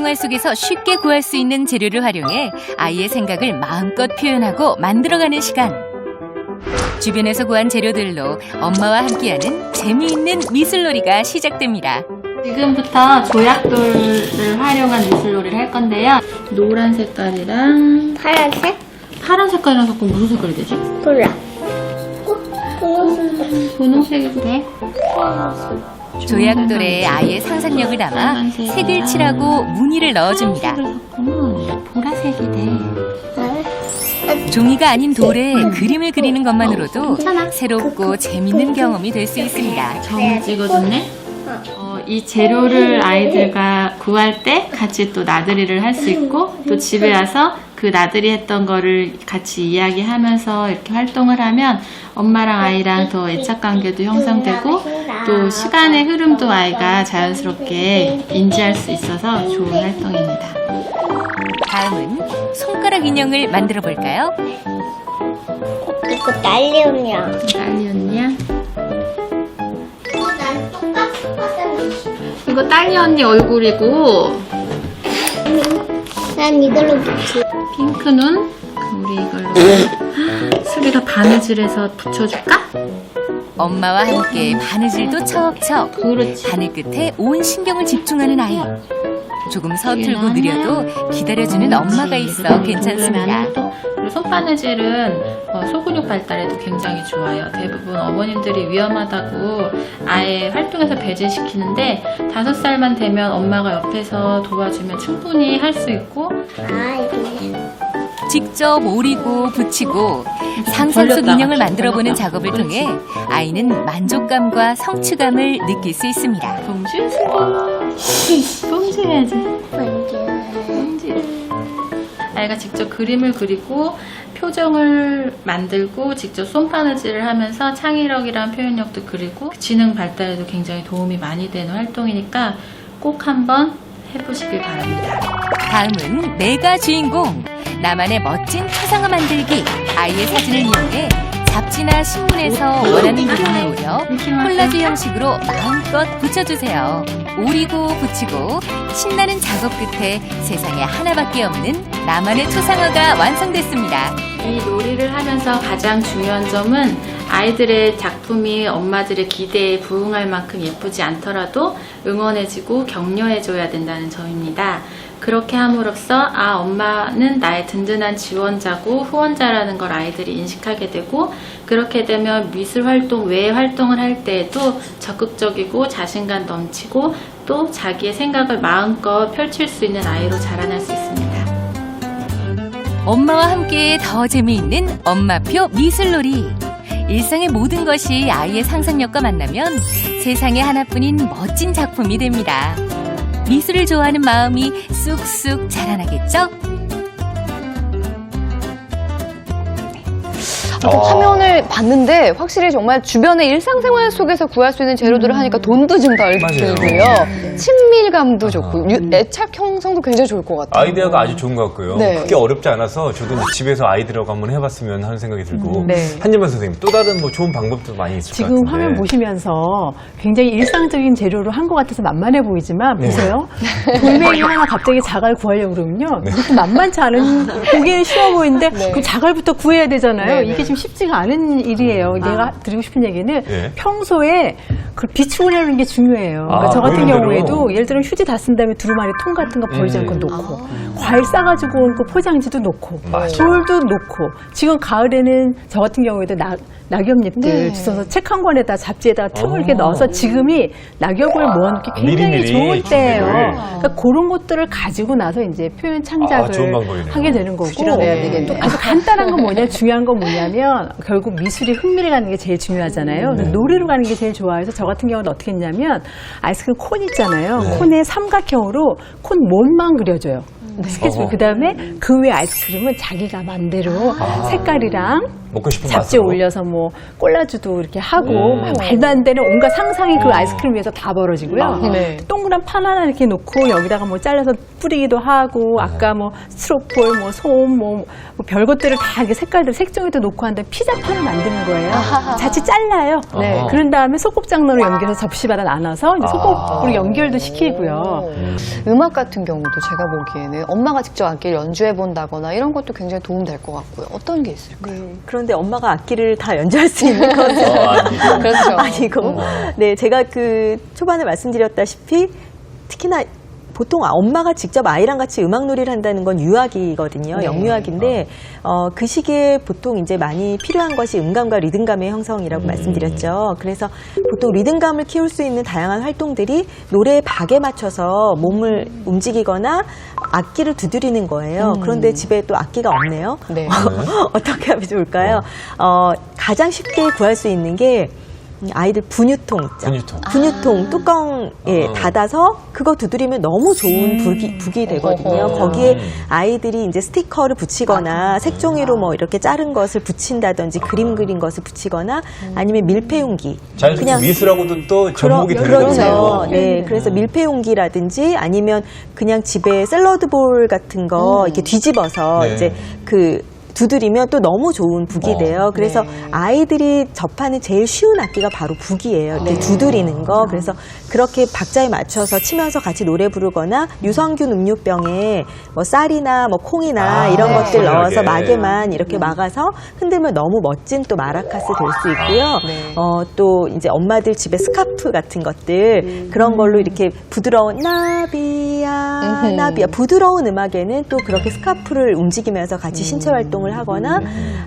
일상생활 속에서 쉽게 구할 수 있는 재료를 활용해 아이의 생각을 마음껏 표현하고 만들어가는 시간. 주변에서 구한 재료들로 엄마와 함께하는 재미있는 미술놀이가 시작됩니다. 지금부터 조약돌을 활용한 미술놀이를 할 건데요. 노란 색깔이랑 파란색? 파란 색깔이랑 섞으면 무슨 색깔이 되지? 몰라. 분홍색. 분홍색이 돼. 조약돌에 아이의 상상력을 담아 색을 칠하고 무늬를 넣어줍니다. 색을 섞으면 보라색이 돼. 종이가 아닌 돌에 그림을 그리는 것만으로도 새롭고 재밌는 경험이 될 수 있습니다. 점을 찍어줬네. 이 재료를 아이들과 구할 때 같이 또 나들이를 할 수 있고 또 집에 와서 그 나들이 했던 거를 같이 이야기하면서 이렇게 활동을 하면 엄마랑 아이랑 더 애착관계도 형성되고 또 시간의 흐름도 아이가 자연스럽게 인지할 수 있어서 좋은 활동입니다. 다음은 손가락 인형을 만들어 볼까요? 이거 딸리 언니야. 딸리 언니야? 난 똑같은 이거 딸리 언니 얼굴이고 난 이걸로 붙이. 핑크 눈? 우리 이걸로 수리가 바느질해서 붙여줄까? 엄마와 함께 바느질도 척척. 그렇지. 바늘 끝에 온 신경을 집중하는 아이. 조금 서툴고 느려도 기다려주는 엄마가 있어 괜찮습니다. 그리고 손바느질은 소근육 발달에도 굉장히 좋아요. 대부분 어머님들이 위험하다고 아예 활동에서 배제시키는데 5살만 되면 엄마가 옆에서 도와주면 충분히 할 수 있고 이게. 직접 오리고 붙이고 상상 속 인형을 만들어보는 작업을 통해 아이는 만족감과 성취감을 느낄 수 있습니다. 봉지? 봉지 해야지. 봉지. 아이가 직접 그림을 그리고 표정을 만들고 직접 손바느질을 하면서 창의력이란 표현력도 그리고 지능 발달에도 굉장히 도움이 많이 되는 활동이니까 꼭 한번 해보시길 바랍니다. 다음은 내가 주인공. 나만의 멋진 초상화 만들기. 아이의 사진을 이용해 잡지나 신문에서 원하는 부분을 오려 콜라주 형식으로 마음껏 붙여주세요. 오리고 붙이고 신나는 작업 끝에 세상에 하나밖에 없는 나만의 초상화가 완성됐습니다. 이 놀이를 하면서 가장 중요한 점은 아이들의 작품이 엄마들의 기대에 부응할 만큼 예쁘지 않더라도 응원해주고 격려해줘야 된다는 점입니다. 그렇게 함으로써 엄마는 나의 든든한 지원자고 후원자라는 걸 아이들이 인식하게 되고 그렇게 되면 미술 활동 외의 활동을 할 때에도 적극적이고 자신감 넘치고 또 자기의 생각을 마음껏 펼칠 수 있는 아이로 자라날 수 있습니다. 엄마와 함께 더 재미있는 엄마표 미술놀이. 일상의 모든 것이 아이의 상상력과 만나면 세상에 하나뿐인 멋진 작품이 됩니다. 미술을 좋아하는 마음이 쑥쑥 자라나겠죠? 화면을 봤는데 확실히 정말 주변의 일상생활 속에서 구할 수 있는 재료들을 하니까 돈도 좀 덜 들고요. 친밀감도 좋고 애착 형성도 굉장히 좋을 것 같아요. 아이디어가 아주 좋은 것 같고요. 네. 그게 어렵지 않아서 저도 이제 집에서 아이들하고 한번 해봤으면 하는 생각이 들고 네. 한예만 선생님 또 다른 뭐 좋은 방법도 많이 있을 것 지금 같은데 화면 보시면서 굉장히 일상적인 재료로 한 것 같아서 만만해 보이지만 네. 보세요. 돌멩이 하나 갑자기 자갈 구하려고 그러면요. 이것도 만만치 않은 보기에는 쉬워 보이는데 그 자갈부터 구해야 되잖아요. 이게 지금 쉽지가 않은 일이에요. 내가 드리고 싶은 얘기는 평소에 그걸 비축을 해놓는 게 중요해요. 그러니까 저 같은 경우에도 예를 들어 휴지 다 쓴 다음에 두루마리 통 같은 거 버리지 않고 놓고 과일 싸가지고 온 거 포장지도 놓고 돌도 놓고 지금 가을에는 저 같은 경우에도 낙엽잎들 주워서 책 한 권에다 잡지에다가 틈을 이렇게 넣어서 지금이 낙엽을 모아놓기 굉장히 미리미리 좋은 때예요. 준비를. 그러니까 그런 것들을 가지고 나서 이제 표현 창작을 좋은 방법이네요. 하게 되는 거고 되겠네요. 또 아주 간단한 건 뭐냐 중요한 건 뭐냐면 결국 미술이 흥미를 가는 게 제일 중요하잖아요. 놀이로 가는 게 제일 좋아해서 저 같은 경우는 어떻게 했냐면 아이스크림 콘 있잖아요. 콘에 삼각형으로 콘 몰만 그려줘요. 스케치북. 그 다음에 그 외 아이스크림은 자기가 맘대로 색깔이랑 먹고 싶은 잡지에 맛으로. 올려서 뭐 꼴라주도 이렇게 하고 말도 안 되는 온갖 상상이 그 아이스크림 위에서 다 벌어지고요. 동그란 판 하나 이렇게 놓고 여기다가 뭐 잘라서 뿌리기도 하고 아까 뭐 스티로폴, 뭐 솜, 뭐 별것들을 다 이렇게 색깔들 색종이도 놓고 한 다음에 피자판을 만드는 거예요. 자칫 잘라요. 네. 그런 다음에 소꿉장로로 연결해서 접시마다 나눠서 이제 소꿉으로 연결도 시키고요. 음악 같은 경우도 제가 보기에는 엄마가 직접 악기를 연주해 본다거나 이런 것도 굉장히 도움 될 것 같고요. 어떤 게 있을까요? 그런데 엄마가 악기를 다 연주할 수 있는 건 그렇죠. 아니고, 네, 제가 그 초반에 말씀드렸다시피 특히나 보통 엄마가 직접 아이랑 같이 음악놀이를 한다는 건 유아기거든요. 네. 영유아기인데 그 시기에 보통 이제 많이 필요한 것이 음감과 리듬감의 형성이라고 말씀드렸죠. 그래서 보통 리듬감을 키울 수 있는 다양한 활동들이 노래의 박에 맞춰서 몸을 움직이거나 악기를 두드리는 거예요. 그런데 집에 또 악기가 없네요. 네. 어떻게 하면 좋을까요? 가장 쉽게 구할 수 있는 게 아이들 분유통 있죠. 분유통 뚜껑에 닫아서 그거 두드리면 너무 좋은 북이 되거든요. 거기에 아이들이 이제 스티커를 붙이거나 색종이로 뭐 이렇게 자른 것을 붙인다든지 그림 그린 것을 붙이거나 아니면 밀폐용기. 자연스럽게 미술하고도 또 접목이 되는 그렇죠. 거죠. 네, 그래서 밀폐용기라든지 아니면 그냥 집에 샐러드볼 같은 거 이렇게 뒤집어서 네. 이제 그 두드리면 또 너무 좋은 북이 돼요. 그래서 아이들이 접하는 제일 쉬운 악기가 바로 북이에요. 이렇게 두드리는 거. 그래서 그렇게 박자에 맞춰서 치면서 같이 노래 부르거나 유산균 음료병에 뭐 쌀이나 뭐 콩이나 이런 것들 시원하게. 넣어서 막에만 이렇게 막아서 흔들면 너무 멋진 또 마라카스 될 수 있고요. 또 이제 엄마들 집에 스카프 같은 것들 그런 걸로 이렇게 부드러운 나비야 부드러운 음악에는 또 그렇게 스카프를 움직이면서 같이 신체 활동을 하거나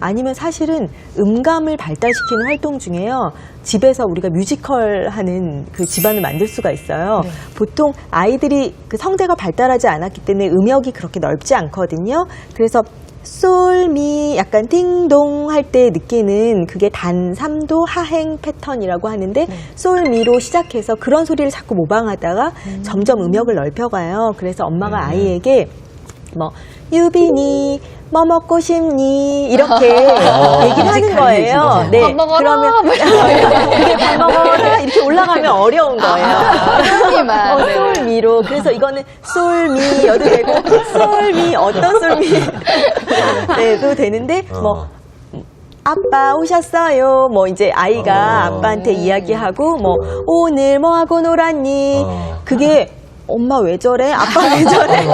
아니면 사실은 음감을 발달시키는 활동 중에요. 집에서 우리가 뮤지컬 하는 그 집안을 만들 수가 있어요. 보통 아이들이 그 성대가 발달하지 않았기 때문에 음역이 그렇게 넓지 않거든요. 그래서 솔, 미, 약간 띵동 할 때 느끼는 그게 단 3도 하행 패턴이라고 하는데 솔, 미로 시작해서 그런 소리를 자꾸 모방하다가 점점 음역을 넓혀가요. 그래서 엄마가 아이에게 뭐 유빈이 뭐 먹고 싶니 이렇게 얘기를 하는 거예요. 네, 밥 먹어라. 그러면 그게 밥 먹어라 이렇게 올라가면 어려운 거예요. 솔미만. 솔미로. 그래서 이거는 솔미여도 되고 솔미 어떤 솔미 네도 되는데 뭐. 아빠 오셨어요. 뭐 이제 아이가 아빠한테 이야기하고 뭐 오늘 뭐 하고 놀았니? 그게 엄마 왜 저래? 아빠 왜 저래?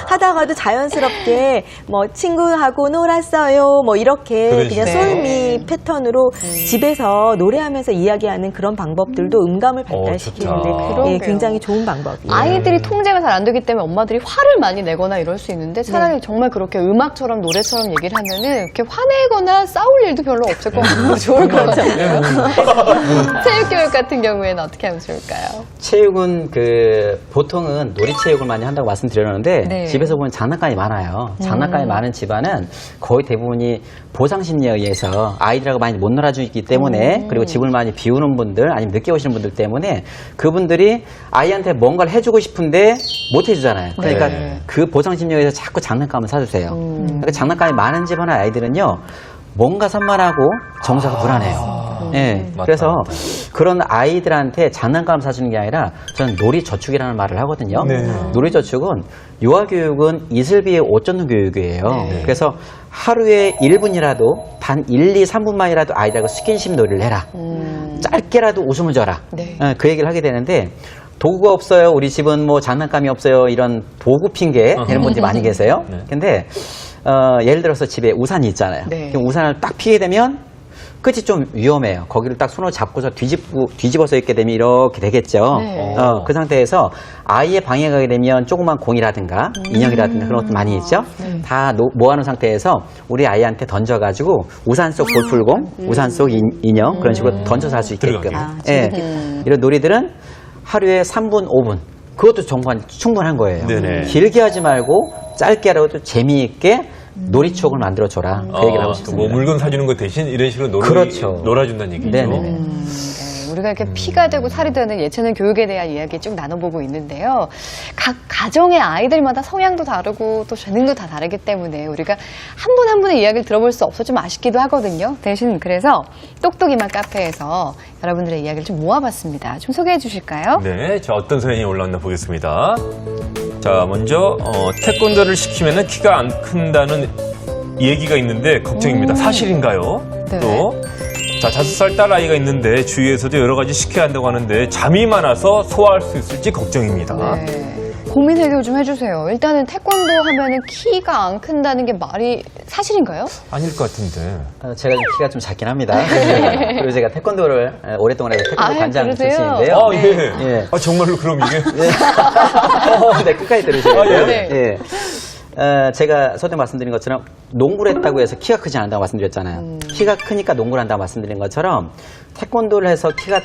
하다가도 자연스럽게 뭐 친구하고 놀았어요. 뭐 이렇게 그냥 솔미 패턴으로 집에서 노래하면서 이야기하는 그런 방법들도 음감을 발달시키는데 예, 굉장히 좋은 방법이에요. 아이들이 통제가 잘 안 되기 때문에 엄마들이 화를 많이 내거나 이럴 수 있는데 차라리 정말 그렇게 음악처럼 노래처럼 얘기를 하면은 이렇게 화내거나 싸울 일도 별로 없을 것 같고 좋을 것 같아요. 체육교육 같은 경우에는 어떻게 하면 좋을까요? 체육은 보통은 놀이체육을 많이 한다고 말씀드렸는데 네. 집에서 보면 장난감이 많아요. 장난감이 많은 집안은 거의 대부분이 보상심리에 의해서 아이들하고 많이 못 놀아주기 때문에 그리고 집을 많이 비우는 분들 아니면 늦게 오시는 분들 때문에 그분들이 아이한테 뭔가를 해주고 싶은데 못 해주잖아요. 그러니까 그 보상심리에 의해서 자꾸 장난감을 사주세요. 그러니까 장난감이 많은 집안의 아이들은요. 뭔가 산만하고 정서가 불안해요. 네, 그래서 그런 아이들한테 장난감 사주는 게 아니라 저는 놀이저축이라는 말을 하거든요. 놀이저축은 유아교육은 이슬비에 옷 젖는 교육이에요. 그래서 하루에 1분이라도 단 1, 2, 3분만이라도 아이들하고 스킨십 놀이를 해라. 짧게라도 웃음을 줘라. 그 얘기를 하게 되는데 도구가 없어요. 우리 집은 뭐 장난감이 없어요. 이런 도구 핑계 되는 분들이 많이 계세요. 근데 예를 들어서 집에 우산이 있잖아요. 그럼 우산을 딱 피게 되면 끝이 좀 위험해요. 거기를 딱 손으로 잡고서 뒤집어서 있게 되면 이렇게 되겠죠. 그 상태에서 아이의 방에 가게 되면 조그만 공이라든가 인형이라든가 그런 것도 많이 있죠. 다 모아놓은 상태에서 우리 아이한테 던져가지고 우산 속 볼풀공, 우산 속 인형 그런 식으로 던져서 할 수 있게끔. 이런 놀이들은 하루에 3분, 5분 그것도 충분한 거예요. 길게 하지 말고 짧게라도 재미있게 놀이추억을 만들어줘라. 그 얘기를 하고 싶습니다. 뭐 물건 사주는 것 대신 이런 식으로 놀아준다는 얘기죠. 네, 우리가 이렇게 피가 되고 살이 되는 예체능 교육에 대한 이야기 쭉 나눠보고 있는데요. 각 가정의 아이들마다 성향도 다르고 또 재능도 다 다르기 때문에 우리가 한 분 한 분의 이야기를 들어볼 수 없어 좀 아쉽기도 하거든요. 대신 그래서 똑똑이만 카페에서 여러분들의 이야기를 좀 모아봤습니다. 좀 소개해 주실까요? 네, 자 어떤 사연이 올라왔나 보겠습니다. 자, 먼저 태권도를 시키면 키가 안 큰다는 얘기가 있는데 걱정입니다. 사실인가요? 네. 또 자, 5살 딸 아이가 있는데 주위에서도 여러 가지 시켜야 한다고 하는데 잠이 많아서 소화할 수 있을지 걱정입니다. 네. 고민 해결 좀 해주세요. 일단은 태권도 하면은 키가 안 큰다는 게 말이 사실인가요? 아닐 것 같은데. 제가 좀 키가 좀 작긴 합니다. 그리고 제가 태권도를 오랫동안 해서 태권도 아유, 관장 그러세요? 출신인데요. 아, 예. 예. 아, 정말로 그럼 이게? 네, 끝까지 들으셔야 돼요. 네. 예. 제가 서두에 말씀드린 것처럼 농구를 했다고 해서 키가 크지 않는다고 말씀드렸잖아요. 키가 크니까 농구를 한다고 말씀드린 것처럼 태권도를 해서 키가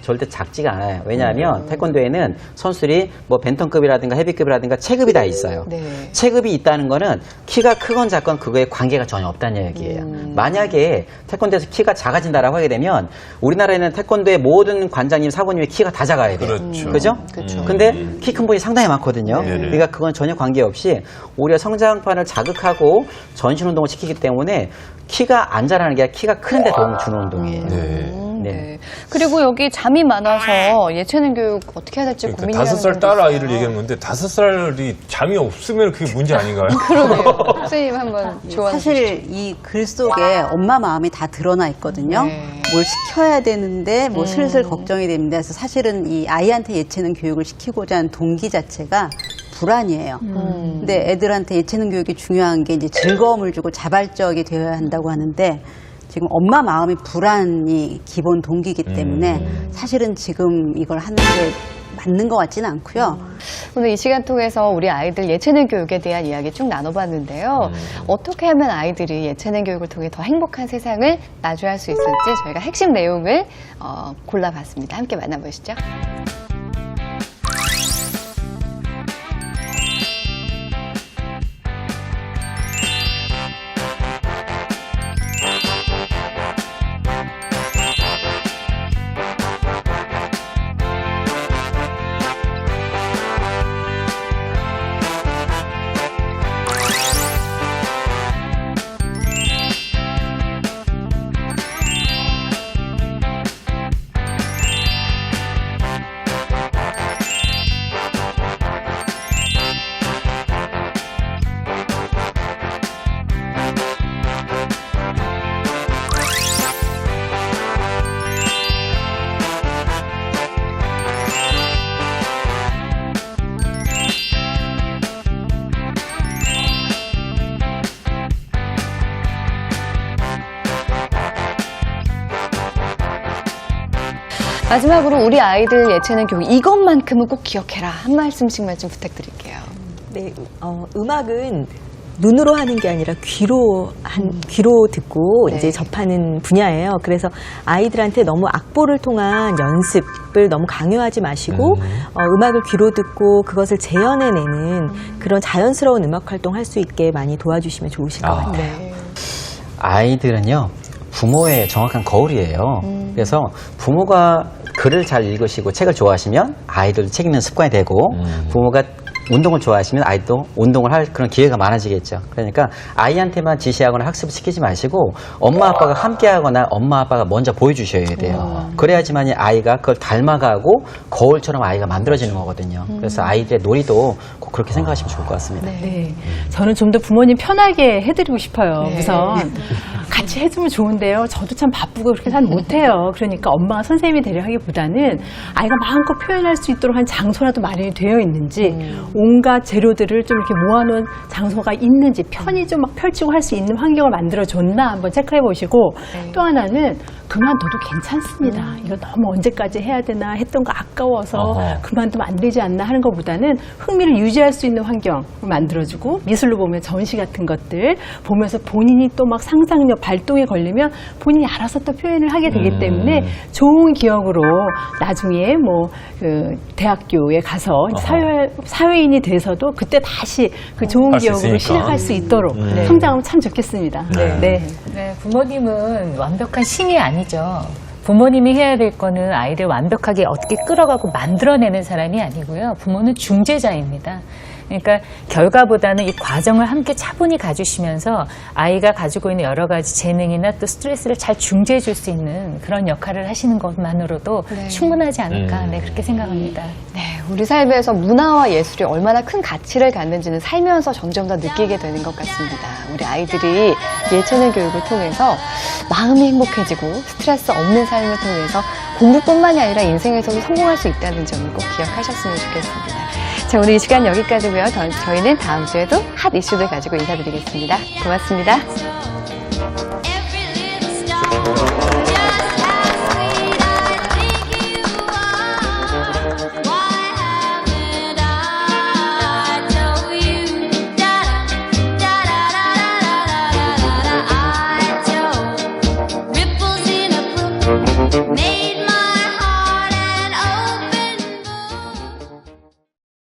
절대 작지가 않아요. 왜냐하면 태권도에는 선수들이 뭐 벤턴급이라든가 헤비급이라든가 체급이 다 있어요. 네. 체급이 있다는 거는 키가 크건 작건 그거에 관계가 전혀 없다는 얘기예요. 만약에 태권도에서 키가 작아진다라고 하게 되면 우리나라에는 태권도의 모든 관장님, 사부님의 키가 다 작아야 돼요. 그렇죠. 그죠? 그렇죠. 근데 키 큰 분이 상당히 많거든요. 네네. 그러니까 그건 전혀 관계없이 오히려 성장판을 자극하고 전신 운동을 시키기 때문에 키가 안 자라는 게 아니라 키가 크는 데 도움을 주는 운동이에요. 네. 네. 그리고 여기 잠이 많아서 예체능 교육 어떻게 해야 될지 그러니까 고민이라는 5살 딸 아이를 얘기하는 건데 5살이 잠이 없으면 그게 문제 아닌가요? 그러네요. 선생님 한번 조언해 사실 이 글 속에 엄마 마음이 다 드러나 있거든요. 네. 뭘 시켜야 되는데 뭐 슬슬 걱정이 됩니다. 그래서 사실은 이 아이한테 예체능 교육을 시키고자 하는 동기 자체가 불안이에요. 근데 애들한테 예체능 교육이 중요한 게 이제 즐거움을 주고 자발적이 되어야 한다고 하는데 지금 엄마 마음이 불안이 기본 동기이기 때문에 사실은 지금 이걸 하는 게 맞는 것 같지는 않고요. 오늘 이 시간 통해서 우리 아이들 예체능 교육에 대한 이야기 쭉 나눠봤는데요. 어떻게 하면 아이들이 예체능 교육을 통해 더 행복한 세상을 마주할 수 있을지 저희가 핵심 내용을 골라봤습니다. 함께 만나보시죠. 마지막으로 우리 아이들 예체능 교육 이것만큼은 꼭 기억해라 한 말씀씩만 좀 부탁드릴게요. 네, 음악은 눈으로 하는 게 아니라 귀로 듣고 네. 이제 접하는 분야예요. 그래서 아이들한테 너무 악보를 통한 연습을 너무 강요하지 마시고 음악을 귀로 듣고 그것을 재현해내는 그런 자연스러운 음악 활동 할 수 있게 많이 도와주시면 좋으실 것 같아요. 네. 아이들은요, 부모의 정확한 거울이에요. 그래서 부모가 글을 잘 읽으시고 책을 좋아하시면 아이들도 책 읽는 습관이 되고 부모가 운동을 좋아하시면 아이도 운동을 할 그런 기회가 많아지겠죠. 그러니까 아이한테만 지시하거나 학습을 시키지 마시고 엄마 아빠가 함께 하거나 엄마 아빠가 먼저 보여주셔야 돼요. 그래야지만 아이가 그걸 닮아가고 거울처럼 아이가 만들어지는 거거든요. 그래서 아이들의 놀이도 꼭 그렇게 생각하시면 좋을 것 같습니다. 네. 저는 좀 더 부모님 편하게 해드리고 싶어요. 네. 우선 같이 해주면 좋은데요. 저도 참 바쁘고 그렇게 잘 못해요. 그러니까 엄마가 선생님이 되려 하기보다는 아이가 마음껏 표현할 수 있도록 한 장소라도 마련이 되어 있는지 온갖 재료들을 좀 이렇게 모아놓은 장소가 있는지 편히 좀 막 펼치고 할 수 있는 환경을 만들어줬나 한번 체크해 보시고 또 하나는 그만둬도 괜찮습니다. 이거 너무 언제까지 해야 되나 했던 거 아까워서 그만두면 안 되지 않나 하는 것보다는 흥미를 유지할 수 있는 환경을 만들어주고 미술로 보면 전시 같은 것들 보면서 본인이 또 막 상상력 발동에 걸리면 본인이 알아서 또 표현을 하게 되기 때문에 좋은 기억으로 나중에 뭐 그 대학교에 가서 사회인이 돼서도 그때 다시 그 좋은 할수 기억으로 있으니까. 시작할 수 있도록 성장하면 참 좋겠습니다. 네. 네, 부모님은 완벽한 신이 아니죠. 부모님이 해야 될 거는 아이를 완벽하게 어떻게 끌어가고 만들어내는 사람이 아니고요. 부모는 중재자입니다. 그러니까 결과보다는 이 과정을 함께 차분히 가주시면서 아이가 가지고 있는 여러 가지 재능이나 또 스트레스를 잘 중재해 줄 수 있는 그런 역할을 하시는 것만으로도 충분하지 않을까 그렇게 생각합니다. 네, 우리 삶에서 문화와 예술이 얼마나 큰 가치를 갖는지는 살면서 점점 더 느끼게 되는 것 같습니다. 우리 아이들이 예체능 교육을 통해서 마음이 행복해지고 스트레스 없는 삶을 통해서 공부뿐만이 아니라 인생에서도 성공할 수 있다는 점을 꼭 기억하셨으면 좋겠습니다. 자, 오늘 이 시간 여기까지고요. 저희는 다음 주에도 핫 이슈들 가지고 인사드리겠습니다. 고맙습니다.